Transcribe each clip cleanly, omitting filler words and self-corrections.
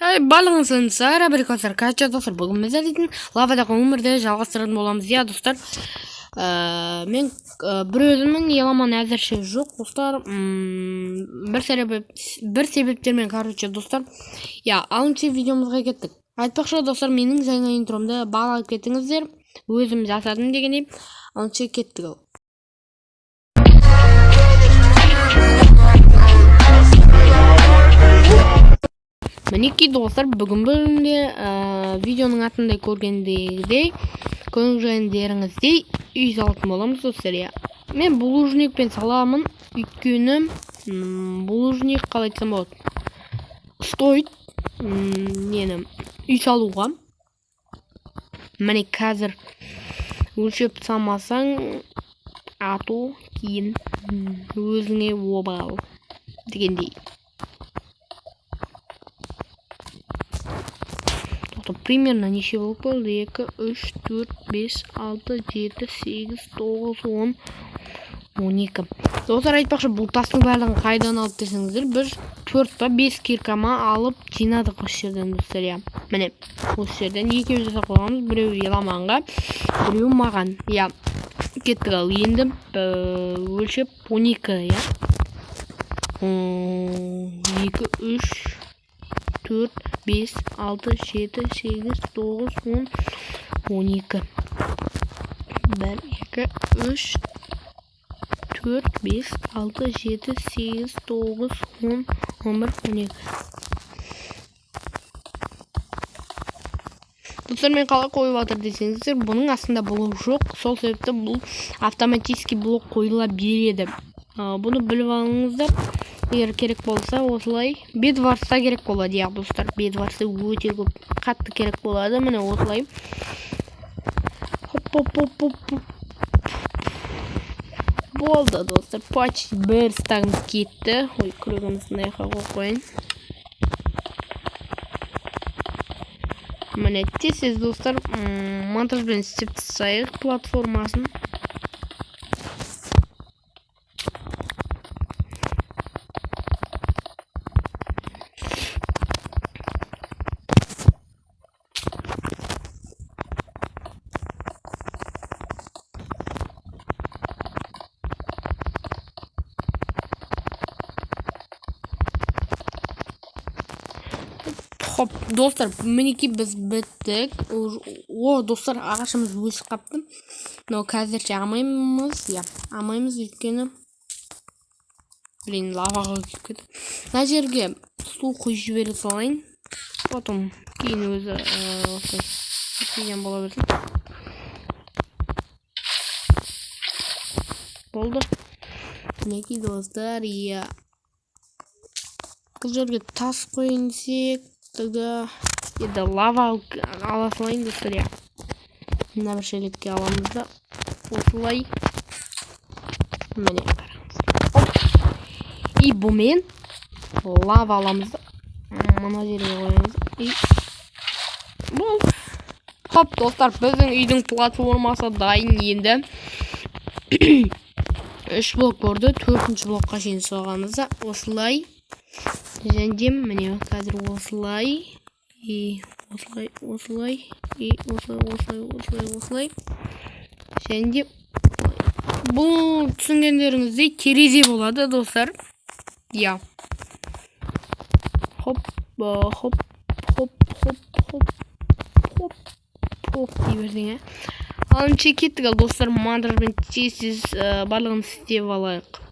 Барлығыңызға рабрик достар, қача достар, бүгін біз әдетін лавадағы өмірді жалғастыратын боламыз, иә достар. Мен бір өзімнің еламан әзірше жоқ достар. Бір себептермен, короче достар, иә, алыншы видеомызға кеттік. Айтпақшы достар, менің жаңа интромды бағалап кеттіңіздер, өзім жасадым дегендей, алыншы кеттік ал. Мінекей достар, бүгін бөлімде видеоның атында көргендегідей үй салатын боламыз достар. Мен булыжникпен саламын, өйткені булыжник қалай айтсам болады, стоит үй салуға. Міне қазір өлшеп салмасаң ату кейін өзіңе обал дегендей. Примерно неше болып болды? 2, 3, 4, 5, 6, 7, 8, 9, 10, 12. Достар, айтпақшы, бұл тастың барлығын қайдан алып десеңіздер, біз 4 па 5 киркама алып жинадық осы жерден достар. Міне, осы жерден екеуі жасап қойғанбыз, біреу еламанға, біреу маған. Кеттік ал, енді өлшеп 12, 2, 3, 4, 5, 6, 7, 8, 9, 10, 12. 1, 2, 3, 4, 5, 6, 7, 8, 9, 10, 11, 12. Достар, мен қалай қойып жатыр десеңіздер, бұның астында блок жоқ. Сол себепті бұл автоматически блок қойыла береді. Бұны біліп алыңыздар. Егер керек болса, осылай бедварста керек болады, достар. Бедварста өте көп қатты керек болады. Міне осылай. Болды, достар. Почти бір стағымыз кетті. Ой, күрегімізді аяққа қойын. Міне тез достар, монтажбен істеп тастайық платформасын. Хоп, достар, мінекей біз біттік. Достар, ағашымыз өсіп қапты. Но қазірше амаймыз өйткені. Лаваға кетті. Мына жерге су құйып жібере салайын. Потом кейін өзі істеген бола берсін. Болды. Мінекей достар, бұл жерге тас қойын десек. Тогда лава ала салайын достар. Мына бір шелекке аламыз да осылай. Міне қараңыз. И бұмен лава аламыз да мына жерге қоямыз. Болды. Хоп, достар, біздің үйдің платформасы дайын енді. 3 блок көрді, 4-ші блокқа шейін соғамыз да осылай. Және міне қазір осылай, осылай. Және бұл түсінгендеріңіздей терезе болады, достар. Хоп дейберсің, алыншы кеттік ал, достар, монтажбен тез барлығын істеп алайық.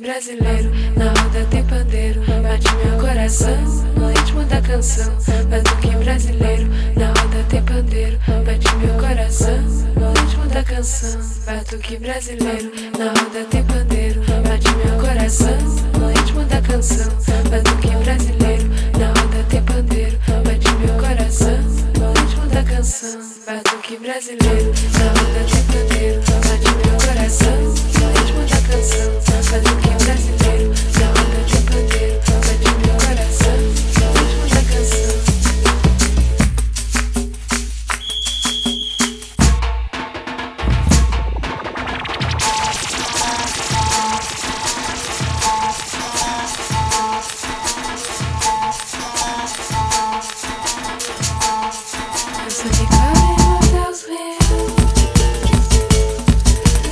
brasileiro, na roda tem pandeiro, bate meu coração, no ritmo da canção. Batuque brasileiro, na roda tem pandeiro, bate meu coração, no ritmo da canção. Batuque brasileiro, na roda tem pandeiro, bate meu coração, no ritmo da canção. Batuque brasileiro, na roda tem pandeiro, bate meu coração, no ritmo da canção. Batuque brasileiro, na roda tem pandeiro, bate meu coração, no ritmo da canção. Batuque brasileiro, na roda tem pandeiro, bate meu coração, no ritmo da canção. Eu sou de cara e meu Deus real.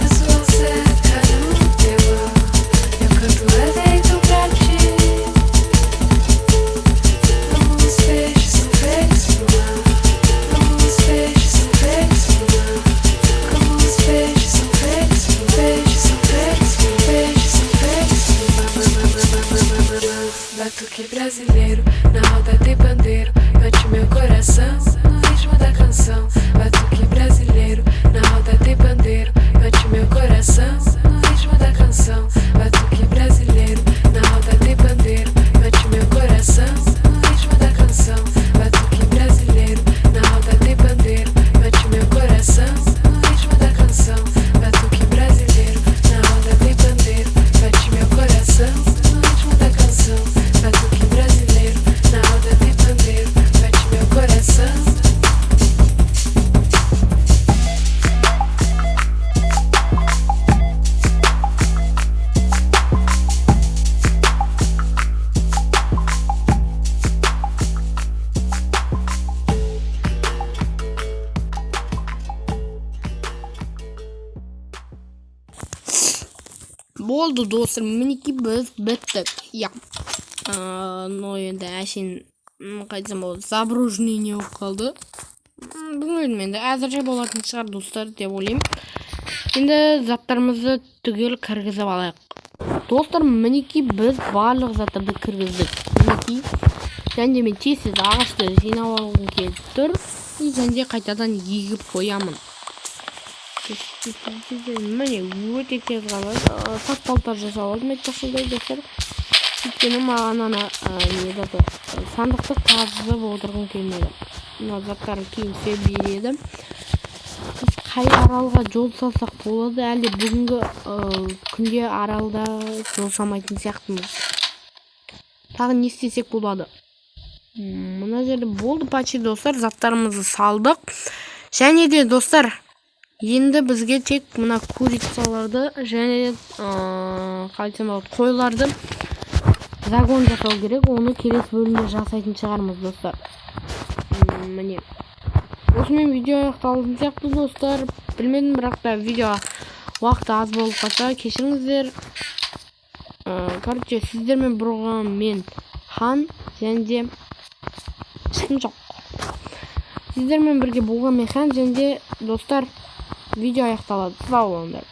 Eu sou ao certo, cada um teu. Eu canto evento pra ti. Como os peixes são feitos pro mar. Como os peixes são feitos pro mar. Como os peixes são feitos pro peixes são feitos pro peixes são feitos pro mar. Batuque brasileiro, na roda tem pandeiro, bate meu coração, no ritmo da canção. Batuque brasileiro, na roda tem pandeiro, bate meu coração, no ritmo da canção. Batuque brasileiro, na roda tem pandeiro, bate meu coração, no ritmo da canção. Batuque brasileiro, na roda tem pandeiro, bate meu coração, no ritmo da canção. Batuque brasileiro, na roda tem pandeiro, bate meu coração, no ritmo da canção. Batuque brasileiro, na roda tem pandeiro, bate meu coração. Болды достар, мінекей біз біттік. Я но енді әшейін қайтсам болды, забружнение болып қалды. Білмедім, енді әзірше болатын шығар достар деп ойлаймын. Енді заттарымызды түгел кіргізіп алайық. Достар, мінекей біз барлық заттарды кіргіздік. Мінекей және мен тез ағашты жинап алғым келіп тұр. Және қайтадан егіп қоямын. Міне өте тез қалады. Сатпалтар жасап алдым айтпақшыдай достар. Өйткені маған ана сандықты қазып отырғым келмеді. Мына заттар кейін береді. Біз қай аралға жол салсақ болады, әлде бүгінгі күнде аралда жол салмайтын сияқтымыз. Тағы не істесек болады? Мына жерде болды почти достар, заттарымызды салдық. Және де достар, енді бізге тек мына курицаларды және қойларды загон жасау керек. Оны келесі бөлімде жасайтын шығармыз достар. Міне осымен видео аяқталатын сияқты достар. Білмедім, бірақ та видео уақыты аз болып қалса кешіріңіздер. Короче, сіздермен бұрған мен Хан және де ешкім жоқ. Сіздермен бірге болған мен Хан және де достар, видео аяқталады. Сау болыңдар.